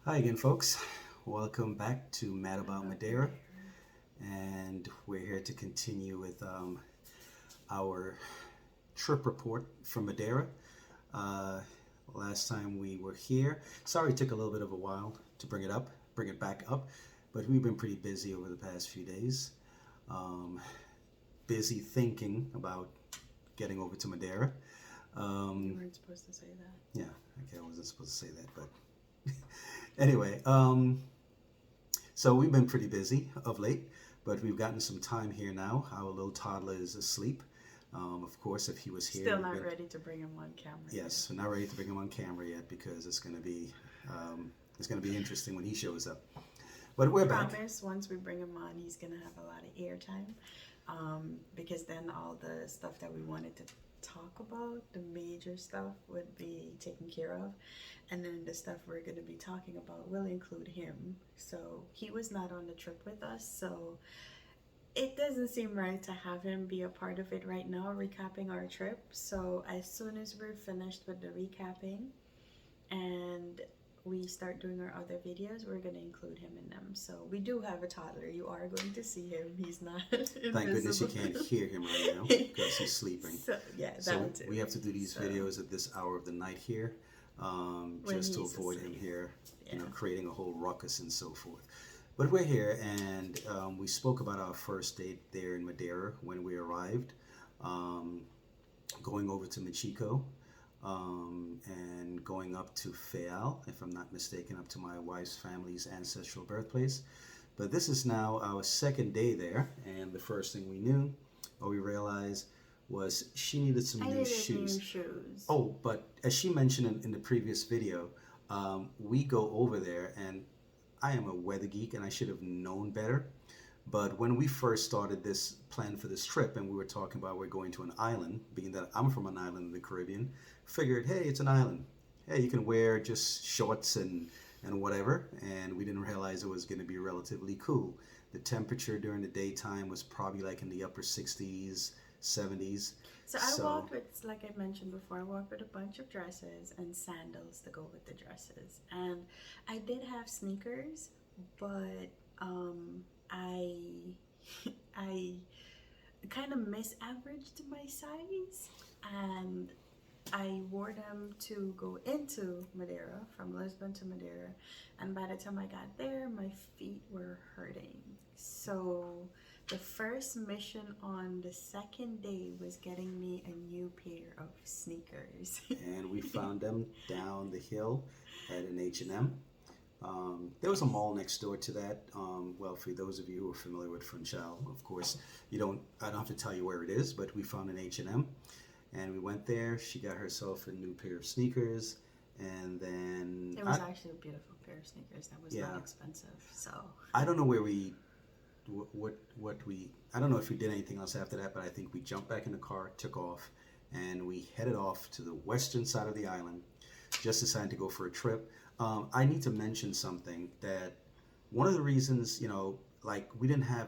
Hi again, folks. Welcome back to Mad About Madeira, and we're here to continue with our trip report from Madeira. Uh, Last time we were here, sorry it took a little bit of a while to bring it back up, but we've been pretty busy over the past few days. Um, Busy thinking about getting over to Madeira. You Um, weren't supposed to say that. yeah, okay, I wasn't supposed to say that, but anyway. So we've been pretty busy of late, but we've gotten some time here now. Our little toddler is asleep. Of course, if he was here, Still not ready to bring him on camera. yes, we're not ready to bring him on camera yet because it's gonna be interesting when he shows up. But we're back. Promise once we bring him on, he's gonna have a lot of airtime, because then all the stuff that we wanted to talk about, the major stuff, would be taken care of, and then the stuff we're gonna be talking about will include him. So he was not on the trip with us, so it doesn't seem right to have him be a part of it right now, recapping our trip. So as soon as we're finished with the recapping and we start doing our other videos, we're going to include him in them. So we do have a toddler. You are going to see him. He's not invisible. Thank goodness you can't hear him right now because he's sleeping. So yeah, So that's we have to do these videos at this hour of the night here, just to avoid him here, creating a whole ruckus and so forth. But we're here, and we spoke about our first date there in Madeira when we arrived, um, going over to Mexico, and going up to Feal, if I'm not mistaken, up to my wife's family's ancestral birthplace. But this is now our second day there, and the first thing we knew, or we realized, was she needed some new shoes. Oh, but as she mentioned in the previous video, we go over there, and I am a weather geek and I should have known better. But when we first started this plan for this trip and we were talking about we're going to an island, being that I'm from an island in the Caribbean, figured, hey, it's an island. Hey, you can wear just shorts and whatever. And we didn't realize it was going to be relatively cool. The temperature during the daytime was probably like in the upper 60s, 70s. So I walked with, like I mentioned before, I walked with a bunch of dresses and sandals to go with the dresses. And I did have sneakers, but I I kind of misaveraged my size, and I wore them to go into Madeira, from Lisbon to Madeira, and by the time I got there, my feet were hurting. So the first mission on the second day was getting me a new pair of sneakers. And we found them down the hill at an H&M. There was a mall next door to that. Well, for those of you who are familiar with Funchal, of course, I don't have to tell you where it is, but we found an H&M, and we went there. She got herself a new pair of sneakers, and then it was actually a beautiful pair of sneakers that was not expensive. So I don't know where we, what we, I don't know if we did anything else after that, but I think we jumped back in the car, took off, and we headed off to the western side of the island. Just decided to go for a trip. I need to mention something that one of the reasons, like we didn't have,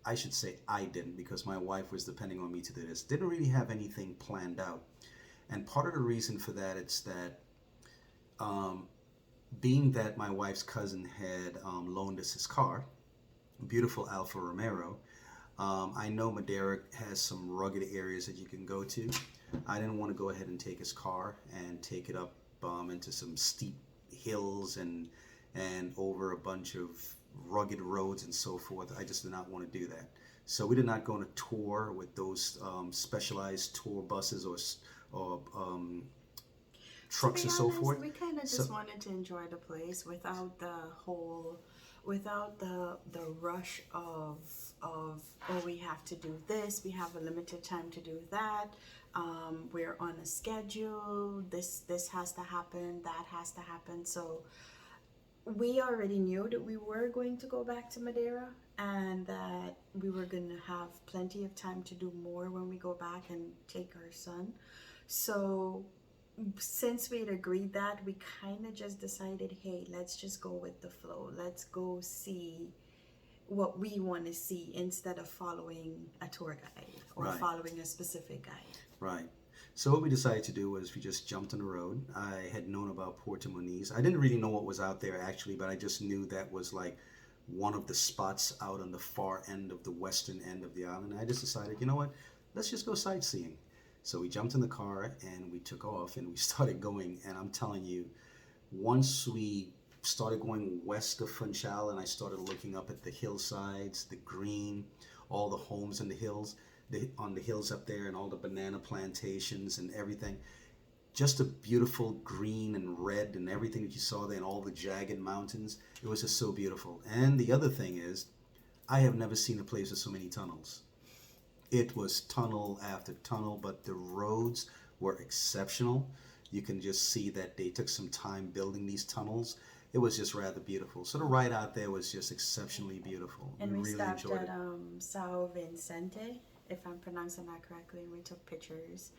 I should say I didn't, because my wife was depending on me to do this, didn't really have anything planned out. And part of the reason for that, it's that being that my wife's cousin had loaned us his car, beautiful Alfa Romero, I know Madeira has some rugged areas that you can go to. I didn't want to go ahead and take his car and take it up into some steep hills and over a bunch of rugged roads and so forth. I just did not want to do that. So we did not go on a tour with those specialized tour buses or trucks and so forth. We kind of just wanted to enjoy the place without the rush of oh, we have to do this, we have a limited time to do that, we're on a schedule, this has to happen, that has to happen. So we already knew that we were going to go back to Madeira and that we were going to have plenty of time to do more when we go back and take our son. So since we had agreed that, we kind of just decided, hey, let's just go with the flow. Let's go see what we want to see instead of following a tour guide or following a specific guide. Right. So what we decided to do was we just jumped on the road. I had known about Porto Moniz. I didn't really know what was out there actually, but I just knew that was like one of the spots out on the far end of the western end of the island. And I just decided, you know what, let's just go sightseeing. So we jumped in the car and we took off and we started going. And I'm telling you, once we started going west of Funchal and I started looking up at the hillsides, the green, all the homes in the hills, on the hills up there, and all the banana plantations and everything. Just a beautiful green and red and everything that you saw there, and all the jagged mountains. It was just so beautiful. And the other thing is, I have never seen a place with so many tunnels. It was tunnel after tunnel, but the roads were exceptional. You can just see that they took some time building these tunnels. It was just rather beautiful. So the ride out there was just exceptionally beautiful. And we really stopped enjoyed at it. São Vicente, if I'm pronouncing that correctly, and we took pictures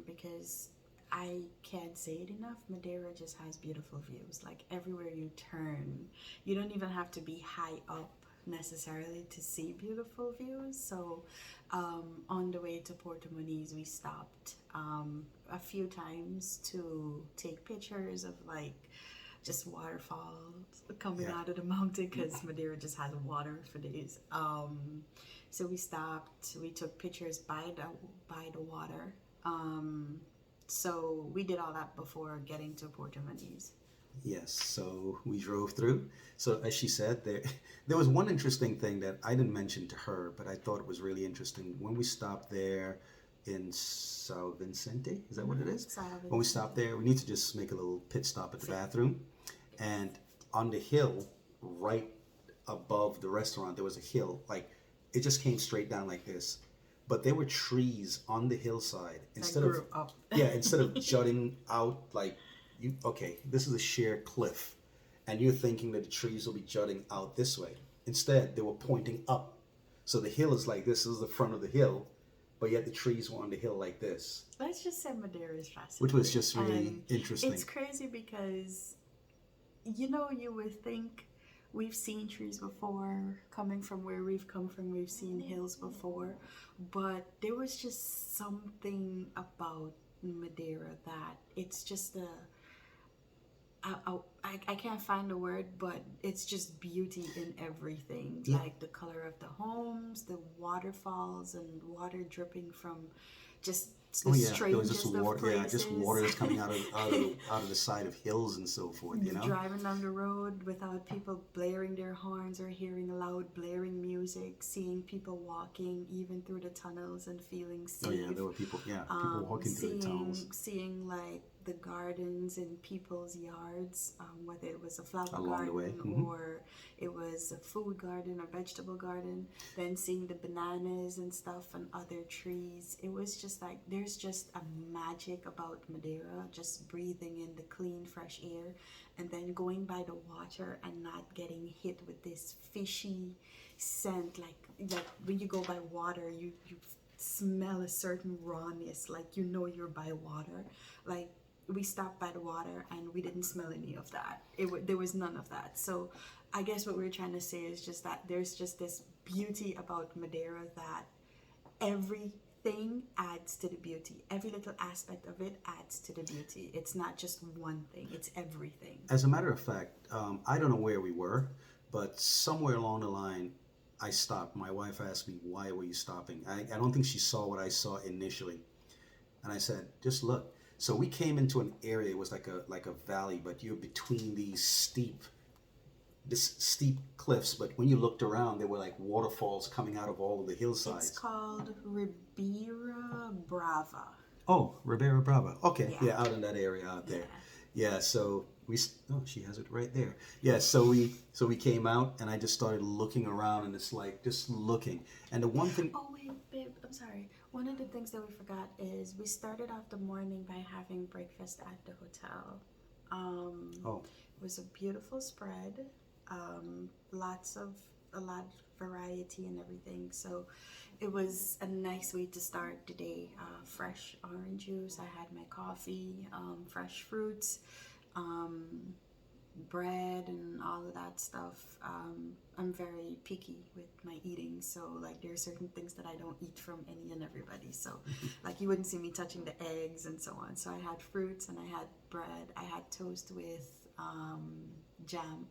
because I can't say it enough. Madeira just has beautiful views. Like everywhere you turn, you don't even have to be high up necessarily to see beautiful views. So on the way to Porto Moniz, we stopped a few times to take pictures of like just waterfalls coming out of the mountain because Madeira just has water for days. So we stopped. We took pictures by the water. So we did all that before getting to Porto Moniz. Yes, so we drove through. So as she said, there was one interesting thing that I didn't mention to her, but I thought it was really interesting. When we stopped there in São Vicente, is that what it is? When we stopped there, we need to just make a little pit stop at the bathroom. And on the hill, right above the restaurant, there was a hill. Like, it just came straight down like this. But there were trees on the hillside. Instead of jutting out like, this is a sheer cliff, and you're thinking that the trees will be jutting out this way. Instead, they were pointing up. So the hill is like this is the front of the hill, but yet the trees were on the hill like this. Let's just say Madeira is fascinating. Which was just really interesting. It's crazy because, you would think we've seen trees before, coming from where we've come from, we've seen hills before, but there was just something about Madeira that it's just I can't find the word, but it's just beauty in everything. Yeah. Like the color of the homes, the waterfalls, and water dripping from just the strangest of places. Yeah, just water that's coming out of the side of hills and so forth. Driving down the road without people blaring their horns or hearing loud blaring music, seeing people walking even through the tunnels and feeling safe. Oh yeah, there were people. Yeah, people walking through the tunnels. Seeing like the gardens in people's yards, whether it was a flower along garden the way. or it was a food garden or vegetable garden, then seeing the bananas and stuff and other trees. It was just like, there's just a magic about Madeira, just breathing in the clean, fresh air, and then going by the water and not getting hit with this fishy scent. Like when you go by water, you smell a certain rawness, like you're by water. Like, we stopped by the water and we didn't smell any of that. There was none of that. So I guess what we're trying to say is just that there's just this beauty about Madeira that everything adds to the beauty. Every little aspect of it adds to the beauty. It's not just one thing, it's everything. As a matter of fact, I don't know where we were, but somewhere along the line, I stopped. My wife asked me, why were you stopping? I don't think she saw what I saw initially. And I said, just look. So we came into an area, it was like a valley, but you're between these steep cliffs. But when you looked around, there were like waterfalls coming out of all of the hillsides. It's called Ribeira Brava. Oh, Ribeira Brava. Okay, yeah, out in that area out there. Yeah, so she has it right there. Yeah, so we came out and I just started looking around and it's like just looking. And the one thing. Oh wait, babe, I'm sorry. One of the things that we forgot is we started off the morning by having breakfast at the hotel. It was a beautiful spread, a lot of variety and everything. So it was a nice way to start the day. Fresh orange juice. I had my coffee, fresh fruits. bread and all of that stuff, I'm very picky with my eating. So like there are certain things that I don't eat from any and everybody. So like you wouldn't see me touching the eggs and so on. So I had fruits and I had bread. I had toast with jam.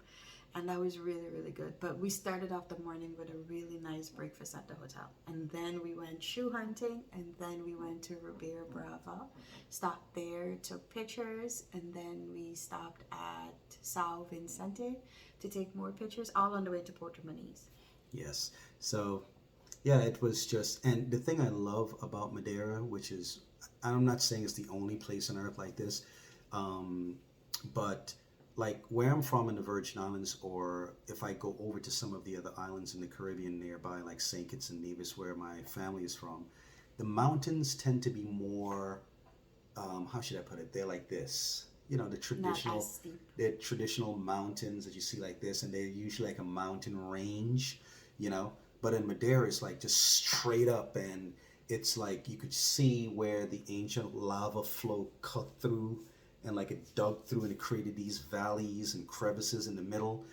And that was really, really good. But we started off the morning with a really nice breakfast at the hotel. And then we went shoe hunting. And then we went to Ribeira Brava. Stopped there, took pictures. And then we stopped at São Vicente to take more pictures, all on the way to Porto Moniz. Yes. So, yeah, it was just... And the thing I love about Madeira, which is... I'm not saying it's the only place on earth like this. But... like where I'm from in the Virgin Islands, or if I go over to some of the other islands in the Caribbean nearby, like St. Kitts and Nevis, where my family is from, the mountains tend to be more, how should I put it? They're like this, you know, the traditional mountains that you see like this, and they're usually like a mountain range, you know. But in Madeira, it's like just straight up, and it's like you could see where the ancient lava flow cut through. And like it dug through and it created these valleys and crevices in the middle.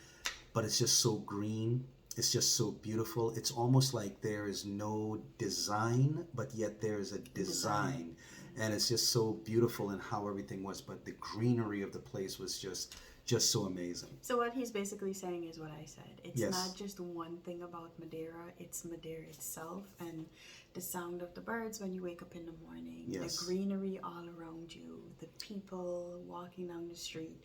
But it's just so green. It's just so beautiful. It's almost like there is no design, but yet there is a design. And it's just so beautiful in how everything was. But the greenery of the place was just so amazing. So what he's basically saying is what I said. It's not just one thing about Madeira. It's Madeira itself. And the sound of the birds when you wake up in the morning, the greenery all around you, the people walking down the street,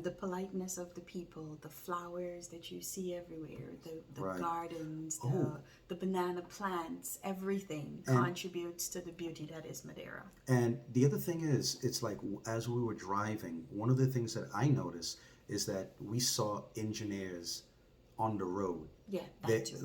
the politeness of the people, the flowers that you see everywhere, the gardens, the banana plants, everything contributes to the beauty that is Madeira. And the other thing is, it's like as we were driving, one of the things that I noticed is that we saw engineers on the road. Yeah, that too.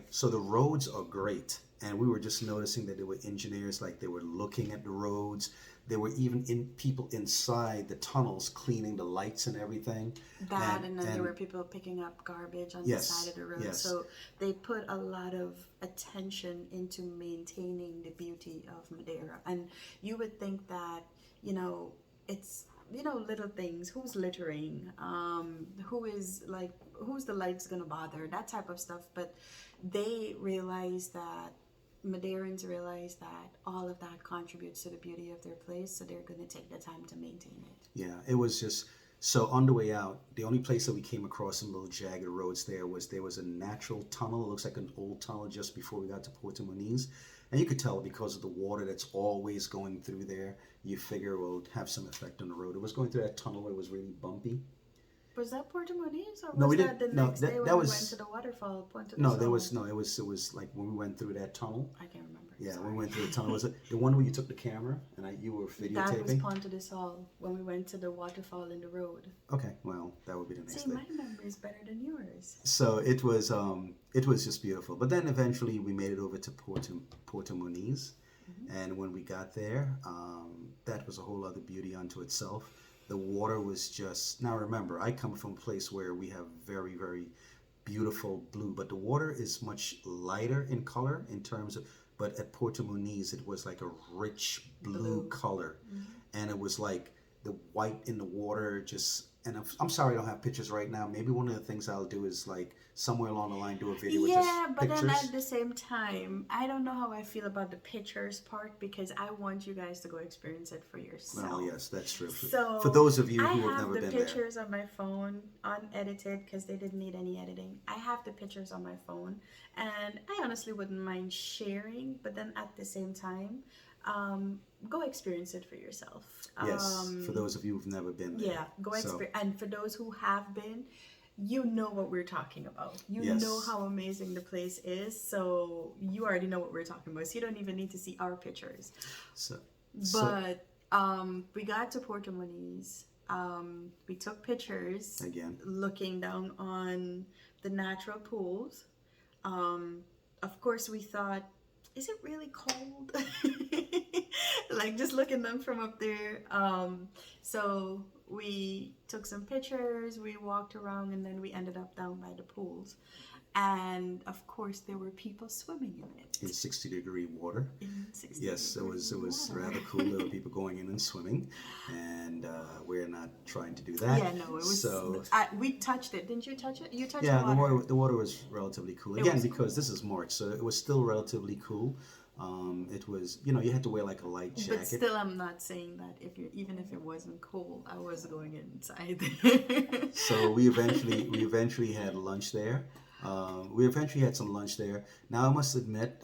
So the roads are great. And we were just noticing that there were engineers, like they were looking at the roads. There were even people inside the tunnels cleaning the lights and everything. And then there were people picking up garbage on the side of the road. Yes. So they put a lot of attention into maintaining the beauty of Madeira. And you would think that, you know, it's, you know, little things. Who's littering? Who's the lights gonna bother? That type of stuff. But they realize that Madeirans realize that all of that contributes to the beauty of their place, so they're going to take the time to maintain it. Yeah, it was just so on the way out. The only place that we came across some little jagged roads there was a natural tunnel. It looks like an old tunnel just before we got to Porto Moniz, and you could tell because of the water that's always going through there. You figure it will have some effect on the road. It was going through that tunnel where it was really bumpy. Was that Porto Moniz, or was that the next day when we went to the waterfall? It was like when we went through that tunnel. I can't remember. Yeah, when we went through the tunnel. Was it the one where you took the camera and you were videotaping? That was Ponta de Sol, when we went to the waterfall in the road. Okay, well, that would be the next day. See, my memory is better than yours. So it was just beautiful. But then eventually we made it over to Porto Moniz. Mm-hmm. And when we got there, that was a whole other beauty unto itself. The water was just... Now remember, I come from a place where we have very, very beautiful blue, but the water is much lighter in color in terms of... But at Porto Moniz, it was like a rich blue color. Mm-hmm. And it was like the white in the water just... And I'm sorry I don't have pictures right now. Maybe one of the things I'll do is like somewhere along the line do a video with just pictures. Then at the same time, I don't know how I feel about the pictures part because I want you guys to go experience it for yourself. Well, yes, that's true. So for those of you who have never been there. I have the pictures on my phone unedited because they didn't need any editing. I have the pictures on my phone and I honestly wouldn't mind sharing, but then at the same time, go experience it for yourself. Yes, for those of you who've never been there. Yeah, go experience. And for those who have been, you know what we're talking about. You know how amazing the place is, so you already know what we're talking about. So you don't even need to see our pictures. But we got to Porto Moniz. We took pictures. Again. Looking down on the natural pools. Of course, we thought, is it really cold? like just looking them from up there. So we took some pictures, we walked around, and then we ended up down by the pools. And of course, there were people swimming in it. In 60-degree water. In 60 Yes, it was water. rather cool. There were people going in and swimming, and we're not trying to do that. Yeah, no, it was. So we touched it. Didn't you touch it? You touched yeah, the water. the water was relatively cool. Again, because this is March, so it was still relatively cool. It was, you know, you had to wear like a light jacket. But still, I'm not saying that even if it wasn't cold, I was going inside. So we eventually had lunch there. We eventually had some lunch there. Now I must admit,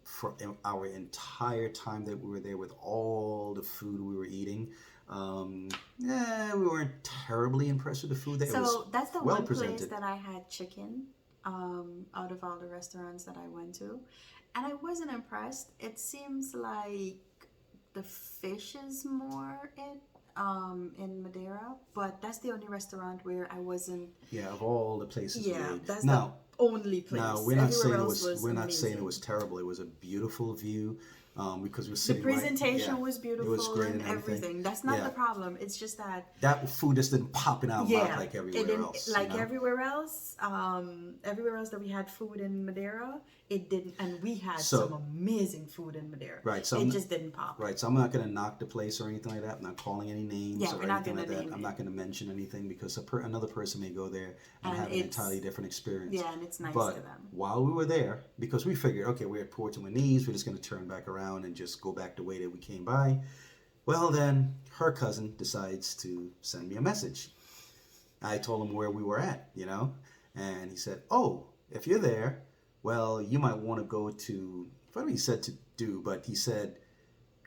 for our entire time that we were there with all the food we were eating, we weren't terribly impressed with the food. That So that's the well one presented. place that I had chicken out of all the restaurants that I went to. And I wasn't impressed. It seems like the fish is more in Madeira, but that's the only restaurant where I wasn't. Yeah, of all the places we ate. That's Now, the only place. now we're not saying Everywhere else we're not saying it amazing. was terrible. It was a beautiful view because we're The sitting presentation right, was beautiful. It was great and and everything. That's not Yeah. the problem. It's just that That food just didn't pop in our mouth like it everywhere didn't, else. like you know? everywhere else. Everywhere else that we had food in Madeira, it didn't. And we had So- some amazing food in Madeira. Right, so it I'm- just didn't pop. Right, so I'm not going to knock the place or anything like that. I'm not calling any names Yeah, or we're not anything like gonna that. name I'm it. not going to mention anything because another person may go there and And have an it's- entirely different experience. Yeah, and it's nice But to them. while we were there, because we figured, okay, we're at Porto Moniz, we're just going to turn back around and just go back the way that we came by. Well, then her cousin decides to send me a message. I told him where we were at, you know, and he said, "Oh, if you're there, well, you might want to go to." What he said to do, but he said,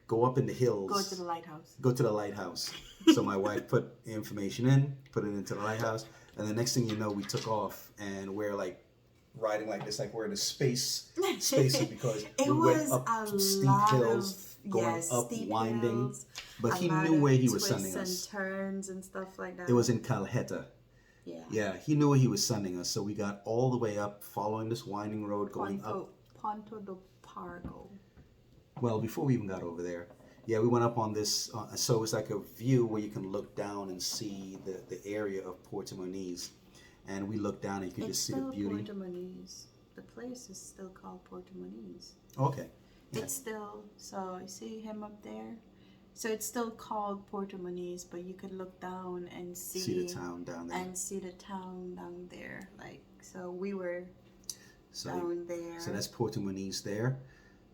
"Go up in the hills. Go to the lighthouse. Go to the lighthouse." So my wife put the information in, put it into the lighthouse, and the next thing you know, we took off, and we're like riding like this, like we're in a spaces because It we was went up a steep lot hills, of going up, steep winding. hills, But a he lot knew of where he was twists sending and us. turns and stuff like that. It was in Calheta. Yeah. Yeah, he knew where he was sending us, so we got all the way up, following this winding road, going up. Ponto do Pargo. Well, before we even got over there, yeah, we went up on this. So it's like a view where you can look down and see the area of Porto Moniz, and we looked down and you could It's just see the still beauty. Porto Moniz. The place is still called Porto Moniz. Okay. Yeah. It's still, so you see him up there? So it's still called Porto Moniz, but you could look down and See the town down there. and see the town down there. Like, so we were So, down there. so that's Porto Moniz there.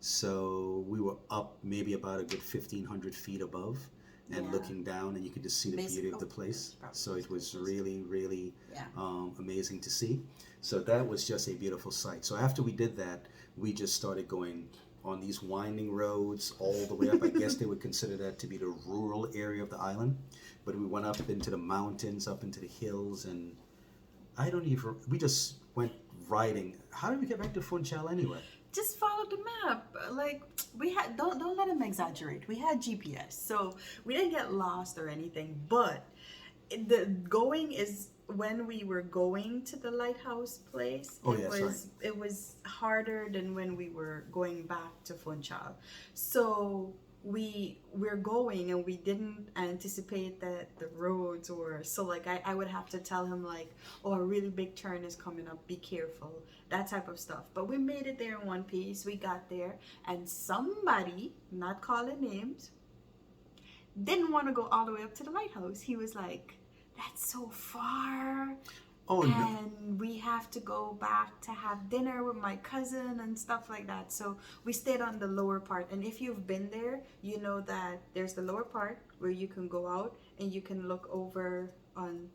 So we were up maybe about a good 1,500 feet above and Yeah. looking down, and you could just see the beauty of the place. So it was really, really Yeah. amazing to see. So that was just a beautiful sight. So after we did that, we just started going on these winding roads all the way up. I guess they would consider that to be the rural area of the island. But we went up into the mountains, up into the hills, and we just went riding. How did we get back to Funchal anyway? Just follow the map. Like, we had, don't let him exaggerate. We had GPS, so we didn't get lost or anything. But the going is when we were going to the lighthouse place. Oh, yeah, sorry. It was harder than when we were going back to Funchal. So we're going and we didn't anticipate that the roads were so, like, I would have to tell him, like, oh, a really big turn is coming up, be careful, that type of stuff. But we made it there in one piece. We got there and somebody, not calling names, didn't want to go all the way up to the lighthouse. He was like, that's so far. Oh, no. And we have to go back to have dinner with my cousin and stuff like that. So we stayed on the lower part. And if you've been there, you know that there's the lower part where you can go out and you can look over on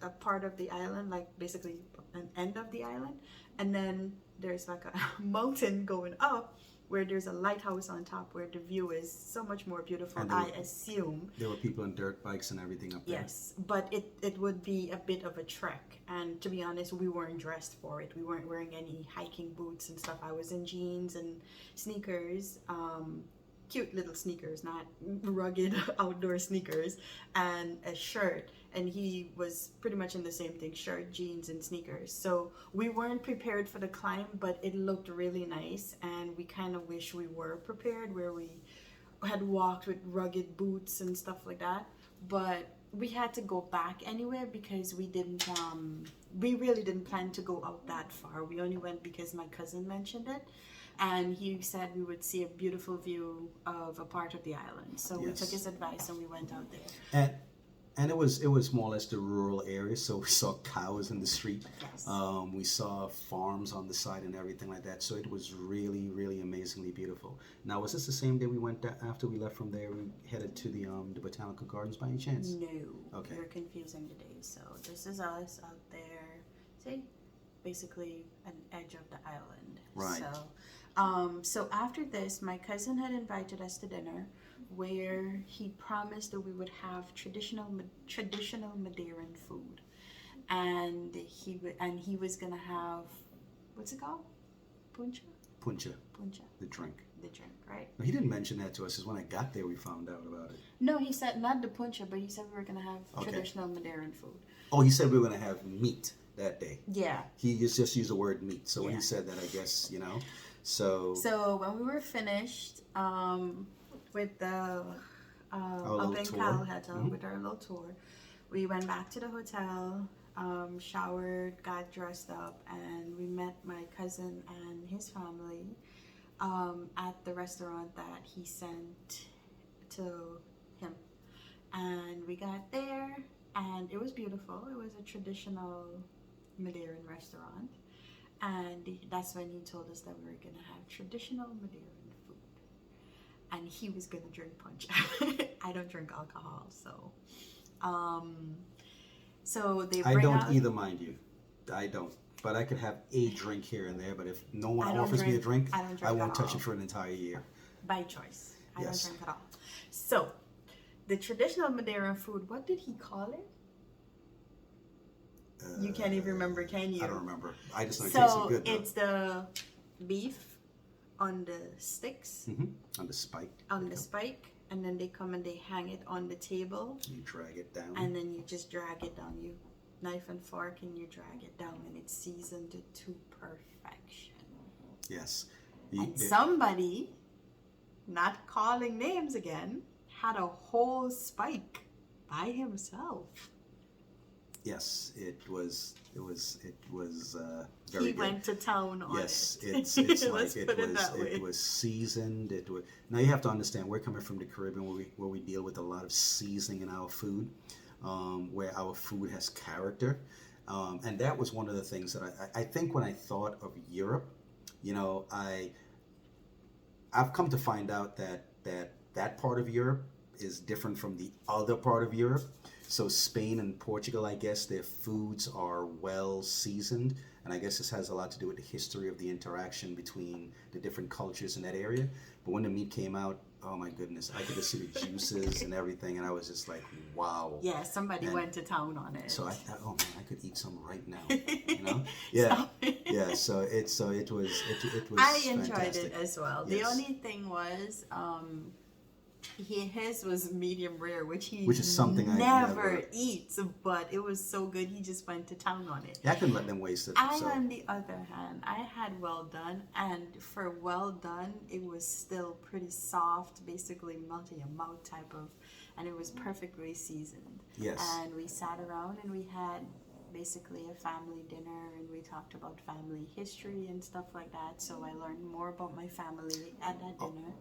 a part of the island, like basically an end of the island. And then there's like a mountain going up where there's a lighthouse on top where the view is so much more beautiful, And I assume. There were people on dirt bikes and everything up there. Yes, but it would be a bit of a trek. And to be honest, we weren't dressed for it. We weren't wearing any hiking boots and stuff. I was in jeans and sneakers, cute little sneakers, not rugged outdoor sneakers, and a shirt. And he was pretty much in the same thing, shirt, jeans, and sneakers. So we weren't prepared for the climb, but it looked really nice. And we kind of wish we were prepared, where we had walked with rugged boots and stuff like that. But we had to go back anyway because we really didn't plan to go out that far. We only went because my cousin mentioned it, and he said we would see a beautiful view of a part of the island. So we took his advice and we went out there. And it was more or less the rural area, so we saw cows in the street. Yes. We saw farms on the side and everything like that. So it was really, really amazingly beautiful. Now, was this the same day we went after we left from there? We headed to the botanical gardens by any chance? No. Okay. You're confusing the days. So this is us out there. See, basically an edge of the island. Right. So after this, my cousin had invited us to dinner, where he promised that we would have traditional Madeiran food, and he was gonna have, what's it called? Puncha. The drink. Right? He didn't mention that to us. It's when I got there we found out about it. No, he said not the puncha, but he said we were gonna have traditional Madeiran food. Oh, he said we were gonna have meat that day. Yeah. He just used the word meat. So when he said that, I guess So when we were finished with the little tour. with our little tour, we went back to the hotel, showered, got dressed up, and we met my cousin and his family at the restaurant that he sent to him. And we got there, and it was beautiful. It was a traditional Madeiran restaurant. And that's when he told us that we were going to have traditional Madeiran food. And he was going to drink punch. I don't drink alcohol, so. So they bring I don't out, either, mind you. I don't. But I could have a drink here and there. But if no one offers me a drink, I won't touch it for an entire year. By choice. I don't drink at all. So, the traditional Madeiran food, what did he call it? You can't even remember, can you? I don't remember. I just know it tasted good. So it's the beef on the sticks. Mm-hmm. On the spike. On the spike, and then they come and they hang it on the table. You drag it down. And then you just drag it down. You knife and fork and you drag it down, and it's seasoned to perfection. Yes. Somebody, not calling names again, had a whole spike by himself. Yes, it was very good. He went to town on it. Yes, it's like it was seasoned. Now you have to understand, we're coming from the Caribbean where we deal with a lot of seasoning in our food, where our food has character, and that was one of the things that I think when I thought of Europe, I've come to find out that part of Europe is different from the other part of Europe. So Spain and Portugal, I guess, their foods are well seasoned. And I guess this has a lot to do with the history of the interaction between the different cultures in that area. But when the meat came out, oh my goodness, I could just see the juices and everything. And I was just like, wow. Yeah, somebody went to town on it. So I thought, oh man, I could eat some right now. Yeah. Yeah. So it was I fantastic. enjoyed it as well. Yes. The only thing was, his was medium rare, which is something I never eats, but it was so good he just went to town on it. Yeah, I couldn't let them waste it. On the other hand, I had well done, and for well done, it was still pretty soft, basically melt in your mouth type of, and it was perfectly seasoned. Yes. And we sat around and we had basically a family dinner, and we talked about family history and stuff like that. So I learned more about my family at that dinner.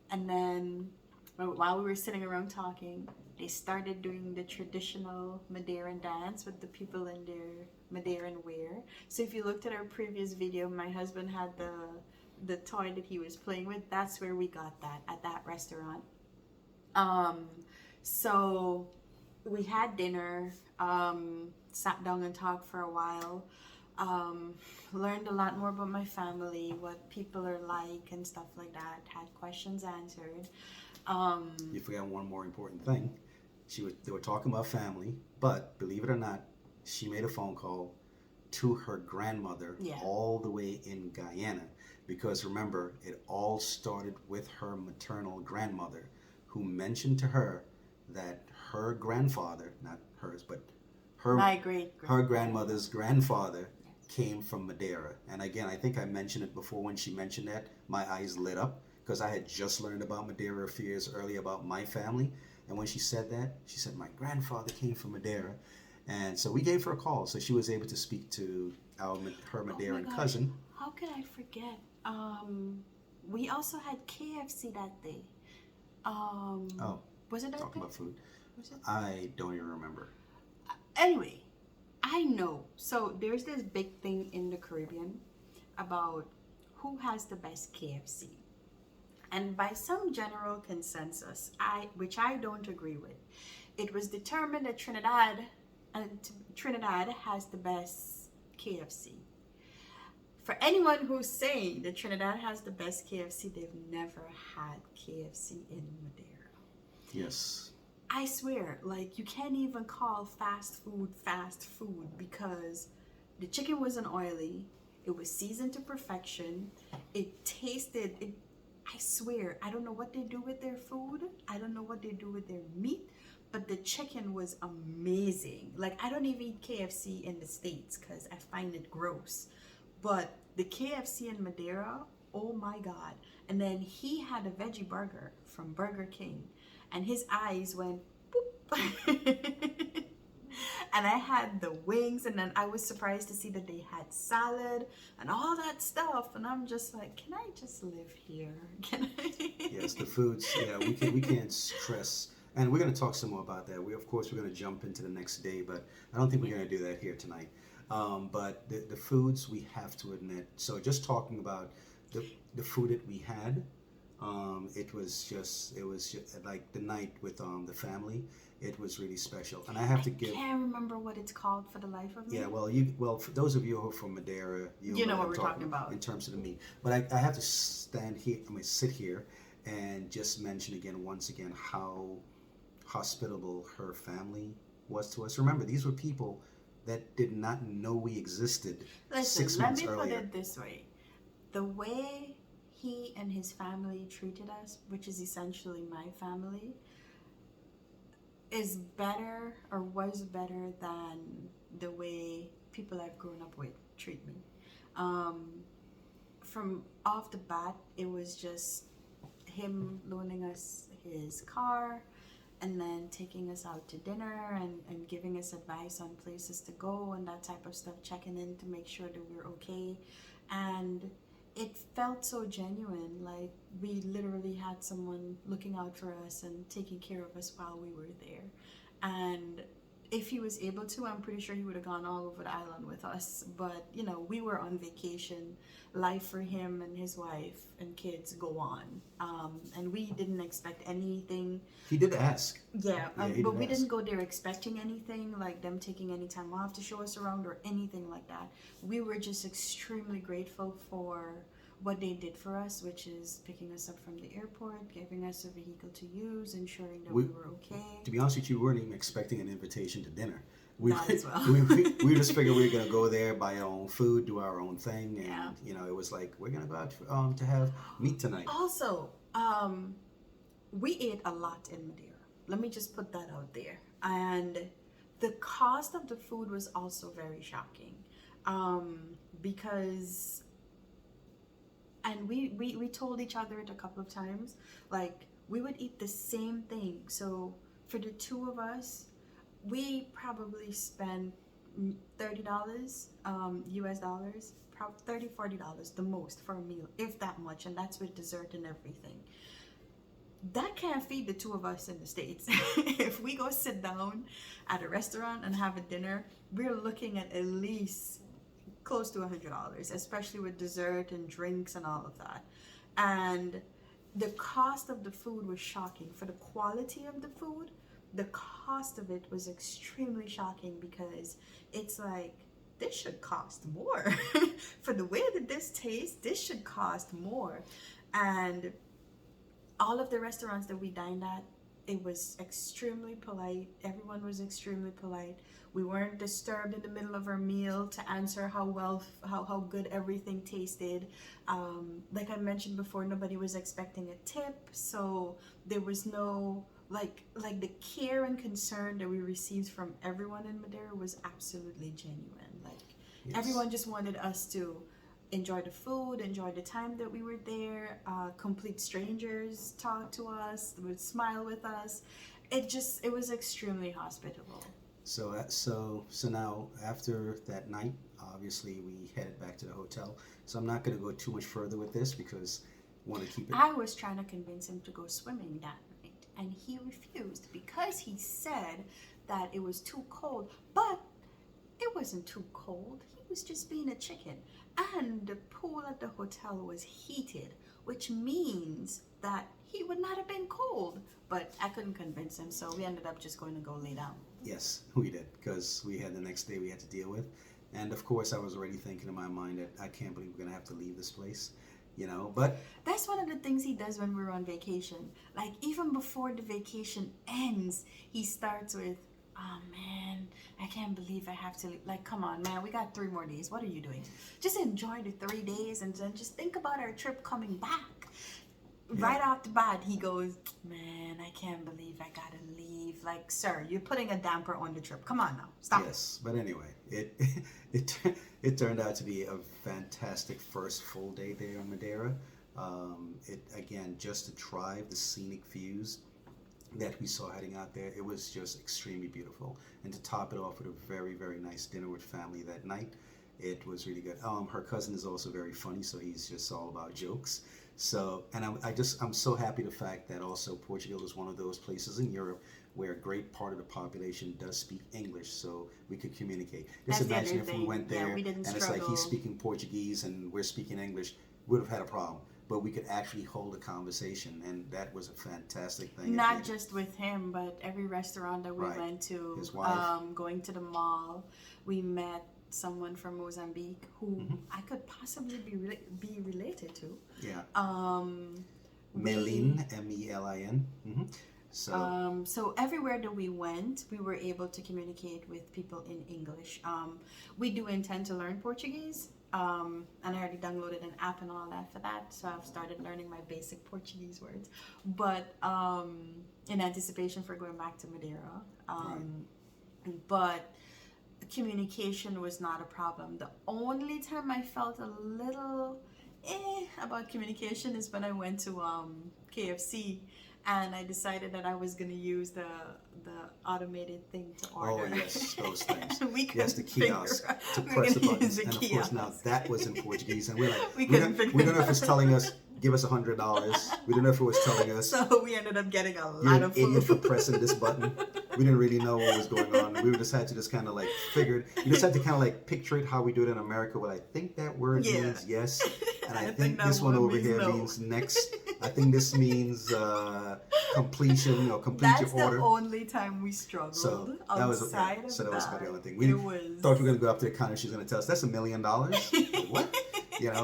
And then while we were sitting around talking, they started doing the traditional Madeiran dance with the people in their Madeiran wear. So if you looked at our previous video, my husband had the toy that he was playing with. That's where we got that, at that restaurant. So we had dinner, sat down and talked for a while. Learned a lot more about my family, what people are like and stuff like that. Had questions answered. You forgot one more important thing. They were talking about family, but believe it or not, she made a phone call to her grandmother all the way in Guyana, because remember, it all started with her maternal grandmother, who mentioned to her that her grandfather, not hers, but her grandmother's grandfather came from Madeira. And again, I think I mentioned it before. When she mentioned that, my eyes lit up, because I had just learned about Madeira a few years earlier about my family. And when she said that, she said, my grandfather came from Madeira. And so we gave her a call. So she was able to speak to her Madeiran cousin. How could I forget? We also had KFC that day. Was it that talking day? about food. Was it? I don't even remember. Anyway, I know. So there's this big thing in the Caribbean about who has the best KFC. And by some general consensus, which I don't agree with, it was determined that Trinidad has the best KFC. For anyone who's saying that Trinidad has the best KFC, they've never had KFC in Madeira. Yes. I swear, like, you can't even call fast food because the chicken wasn't oily. It was seasoned to perfection. It tasted, I swear, I don't know what they do with their food. I don't know what they do with their meat, but the chicken was amazing. Like, I don't even eat KFC in the States because I find it gross. But the KFC in Madeira, oh my God. And then he had a veggie burger from Burger King. And his eyes went boop. And I had the wings, and then I was surprised to see that they had salad and all that stuff. And I'm just like, can I just live here? Can I? Yes, the foods. Yeah, we can't stress. And we're going to talk some more about that. We're going to jump into the next day, but I don't think we're going to do that here tonight. But the foods, we have to admit. So just talking about the food that we had, it was just like the night with the family. It was really special, and I have to give. I can't remember what it's called for the life of me. Yeah, well, for those of you who are from Madeira, you know what we're talking about in terms of the meat. But I have to sit here, and just mention once again how hospitable her family was to us. Remember, these were people that did not know we existed. Listen, 6 months earlier. Let me put it this way: the way he and his family treated us, which is essentially my family, is better or was better than the way people I've grown up with treat me. From off the bat, it was just him loaning us his car and then taking us out to dinner and giving us advice on places to go and that type of stuff, checking in to make sure that we're okay. And it felt so genuine, like we literally had someone looking out for us and taking care of us while we were there. And if he was able to, I'm pretty sure he would have gone all over the island with us. But, you know, we were on vacation. Life for him and his wife and kids go on. And we didn't expect anything. He did ask. Yeah, but we didn't go there expecting anything, like them taking any time off to show us around or anything like that. We were just extremely grateful for what they did for us, which is picking us up from the airport, giving us a vehicle to use, ensuring that we were okay. To be honest with you, we weren't even expecting an invitation to dinner. Not as well. we just figured we were going to go there, buy our own food, do our own thing, and you know, it was like, we're going to go out to have meat tonight. Also, we ate a lot in Madeira. Let me just put that out there. And the cost of the food was also very shocking, because, and we told each other it a couple of times, like we would eat the same thing. So for the two of us, we probably spent $30 US dollars, probably $30 the most for a meal, if that much, and that's with dessert and everything. That can't feed the two of us in the States. If we go sit down at a restaurant and have a dinner, we're looking at least close to $100, especially with dessert and drinks and all of that. And the cost of the food was shocking. For the quality of the food, the cost of it was extremely shocking, because it's like, this should cost more. For the way that this tastes, this should cost more. And all of the restaurants that we dined at, it was extremely polite. Everyone was extremely polite. We weren't disturbed in the middle of our meal to answer how good everything tasted. Like I mentioned before, nobody was expecting a tip, so there was no like the care and concern that we received from everyone in Madeira was absolutely genuine. Like, yes. Everyone just wanted us to enjoy the food, enjoy the time that we were there. Complete strangers talked to us, would smile with us. It was extremely hospitable. So now after that night, obviously we headed back to the hotel. So I'm not going to go too much further with this because I want to keep it. I was trying to convince him to go swimming that night, and he refused because he said that it was too cold. But it wasn't too cold. He was just being a chicken. And the pool at the hotel was heated, which means that he would not have been cold. But I couldn't convince him, so we ended up just going to go lay down. Yes, we did, because we had the next day we had to deal with. And of course, I was already thinking in my mind that I can't believe we're going to have to leave this place, but... That's one of the things he does when we're on vacation. Like, even before the vacation ends, he starts with, oh man, I can't believe I have to leave. Like, come on, man, we got 3 more days. What are you doing? Just enjoy the 3 days and then just think about our trip coming back. Yeah. Right off the bat, he goes, man, I can't believe I gotta leave. Like, sir, you're putting a damper on the trip. Come on now, stop. Yes, but anyway, it turned out to be a fantastic first full day there in Madeira. Again, just to try the scenic views that we saw heading out there, it was just extremely beautiful. And to top it off with a very, very nice dinner with family that night, it was really good. Her cousin is also very funny, so he's just all about jokes. So, and I'm so happy the fact that also Portugal is one of those places in Europe where a great part of the population does speak English, so we could communicate. Just imagine if we went there and it's like he's speaking Portuguese and we're speaking English, we would have had a problem. But we could actually hold a conversation, and that was a fantastic thing. Not just with him, but every restaurant that we went to, his wife. Going to the mall, we met someone from Mozambique who I could possibly be related to. Yeah. Melin, M-E-L-I-N. So everywhere that we went, we were able to communicate with people in English. We do intend to learn Portuguese. And I already downloaded an app and all that for that, so I've started learning my basic Portuguese words. But in anticipation for going back to Madeira, but communication was not a problem. The only time I felt a little about communication is when I went to KFC. And I decided that I was going to use the automated thing to order. Oh, yes, those things. Yes, the kiosk to press the buttons. And of course, now that was in Portuguese. And we're like, we don't know if it's telling us, give us $100. We don't know if it was telling us. So we ended up getting a lot of food. You're an idiot for pressing this button. We didn't really know what was going on. We just had to just kind of like you just had to kind of like picture it how we do it in America. Well, I think that word means yes. And I think this one over here means next. I think this means completion or complete That's your order. That's the only time we struggled. So that was about the only thing. We thought we were going to go up to the counter. She's going to tell us that's $1 million. What?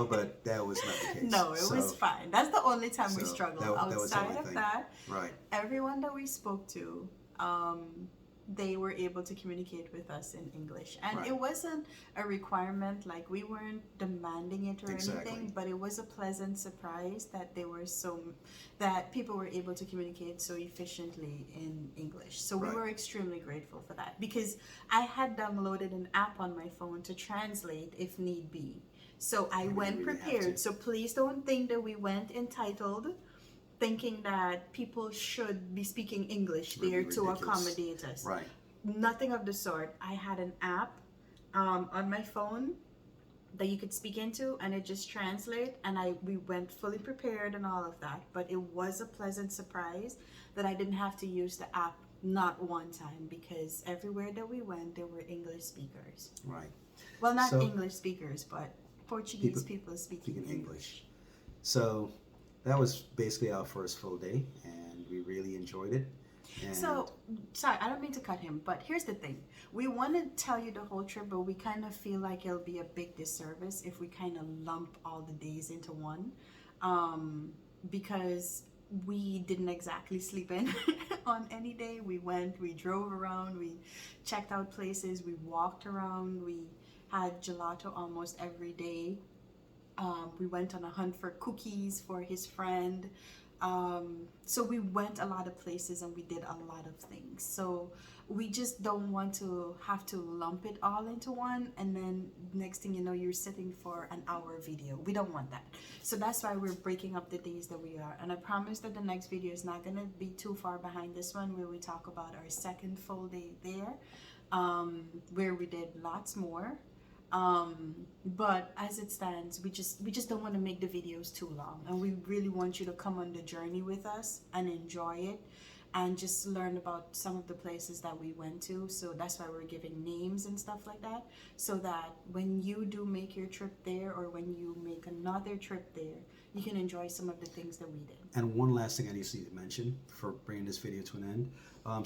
But that was not the case. No, it was fine. That's the only time we struggled. Outside of that, everyone that we spoke to, they were able to communicate with us in English. And it wasn't a requirement, like we weren't demanding it or anything, but it was a pleasant surprise that that people were able to communicate so efficiently in English. So we were extremely grateful for that, because I had downloaded an app on my phone to translate if need be. So I went prepared. So please don't think that we went entitled, thinking that people should be speaking English there to accommodate us. Right. Nothing of the sort. I had an app on my phone that you could speak into, and it just translate, and we went fully prepared and all of that. But it was a pleasant surprise that I didn't have to use the app not one time, because everywhere that we went, there were English speakers. Right. Well, not English speakers, but Portuguese people speaking English. So that was basically our first full day, and we really enjoyed it. And so, sorry, I don't mean to cut him, but here's the thing. We want to tell you the whole trip, but we kind of feel like it'll be a big disservice if we kind of lump all the days into one, because we didn't exactly sleep in on any day. We drove around, we checked out places, we walked around, we had gelato almost every day. We went on a hunt for cookies for his friend. So we went a lot of places and we did a lot of things. So we just don't want to have to lump it all into one, and then next thing you know, you're sitting for an hour video. We don't want that. So that's why we're breaking up the days that we are. And I promise that the next video is not going to be too far behind this one, where we talk about our second full day there, where we did lots more. But as it stands, we just don't want to make the videos too long, and we really want you to come on the journey with us and enjoy it and just learn about some of the places that we went to. So that's why we're giving names and stuff like that, so that when you do make your trip there, or when you make another trip there, you can enjoy some of the things that we did. And one last thing I need to mention for bringing this video to an end.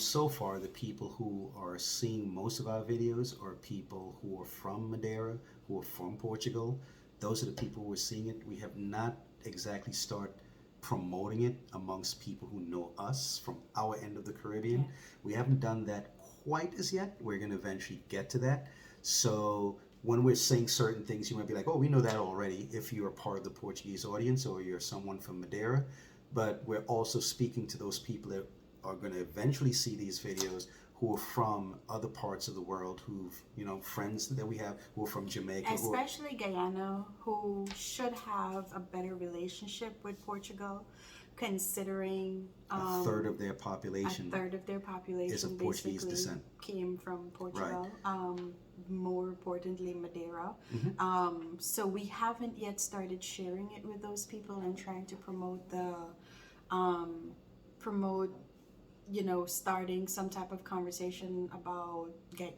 So far, the people who are seeing most of our videos are people who are from Madeira, who are from Portugal. Those are the people who are seeing it. We have not exactly started promoting it amongst people who know us from our end of the Caribbean. Yeah. We haven't done that quite as yet. We're going to eventually get to that. So when we're saying certain things, you might be like, oh, we know that already, if you're a part of the Portuguese audience or you're someone from Madeira. But we're also speaking to those people that are going to eventually see these videos, who are from other parts of the world, who've, friends that we have who are from Jamaica. Especially Guyana, who should have a better relationship with Portugal, considering a third of their population is of Portuguese descent. Came from Portugal. Right. More importantly, Madeira. Mm-hmm. So we haven't yet started sharing it with those people and trying to promote starting some type of conversation about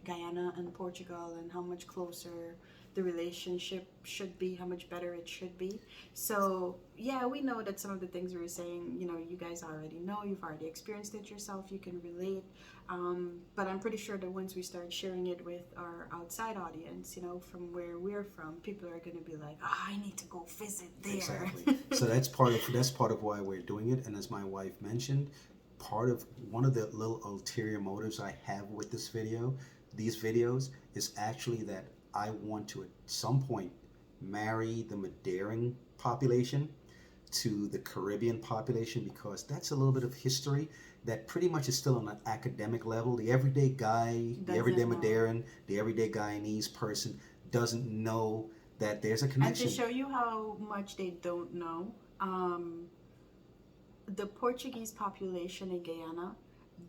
Guyana and Portugal and how much closer the relationship should be, how much better it should be. So yeah, we know that some of the things we were saying, you guys already know, you've already experienced it yourself, you can relate. But I'm pretty sure that once we start sharing it with our outside audience, from where we're from, people are going to be like, I need to go visit there. Exactly. So that's part of why we're doing it. And as my wife mentioned, one of the little ulterior motives I have with these videos is actually that I want to at some point marry the Madeiran population to the Caribbean population, because that's a little bit of history that pretty much is still on an academic level. The everyday guy, the everyday Madeiran, the everyday Guyanese person doesn't know that there's a connection. And to show you how much they don't know, the Portuguese population in Guyana,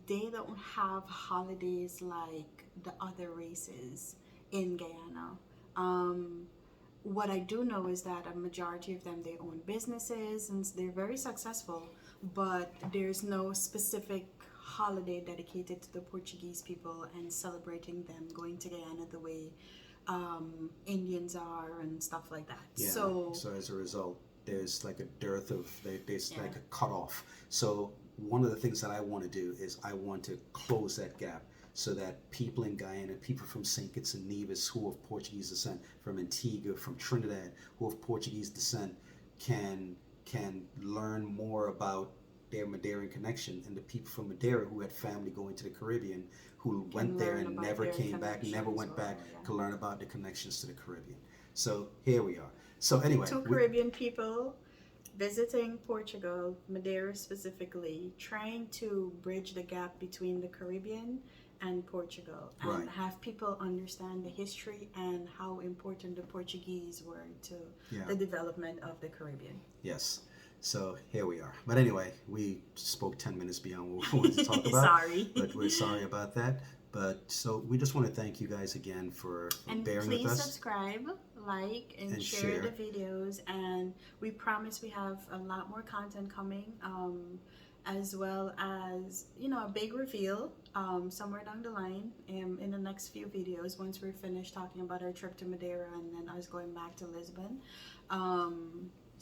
they don't have holidays like the other races in Guyana. What I do know is that a majority of them, they own businesses and they're very successful, but there's no specific holiday dedicated to the Portuguese people and celebrating them going to Guyana the way Indians are and stuff like that. Yeah. So as a result, there's like a dearth of, there's like a cutoff. So one of the things that I want to do is I want to close that gap, so that people in Guyana, people from St. Kitts and Nevis who have Portuguese descent, from Antigua, from Trinidad who have Portuguese descent, can learn more about their Madeiran connection, and the people from Madeira who had family going to the Caribbean, who went there and never came back, never went back, to learn about the connections to the Caribbean. So here we are. So anyway, two Caribbean people visiting Portugal, Madeira specifically, trying to bridge the gap between the Caribbean and Portugal, and have people understand the history and how important the Portuguese were to the development of the Caribbean. Yes. So here we are. But anyway, we spoke 10 minutes beyond what we wanted to talk about. Sorry. But we're sorry about that. But so we just want to thank you guys again for bearing with us. And please subscribe, like, and share the videos. And we promise we have a lot more content coming, as well as, a big reveal somewhere down the line in the next few videos, once we're finished talking about our trip to Madeira and then us going back to Lisbon.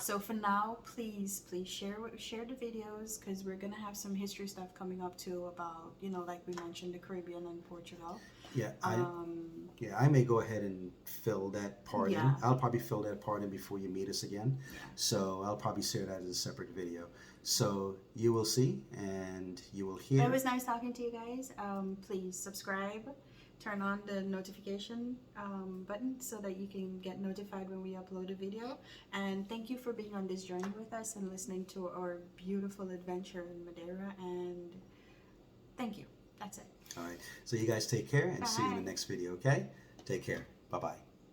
So for now, please share the videos, because we're gonna have some history stuff coming up too about, like we mentioned, the Caribbean and Portugal. Yeah, I may go ahead and fill that part in. I'll probably fill that part in before you meet us again. Yeah. So I'll probably share that as a separate video. So you will see and you will hear. It was nice talking to you guys. Please subscribe, turn on the notification button so that you can get notified when we upload a video. And thank you for being on this journey with us and listening to our beautiful adventure in Madeira. And thank you. That's it. All right. So you guys take care and see you in the Bye. next video, okay? Take care. Bye-bye.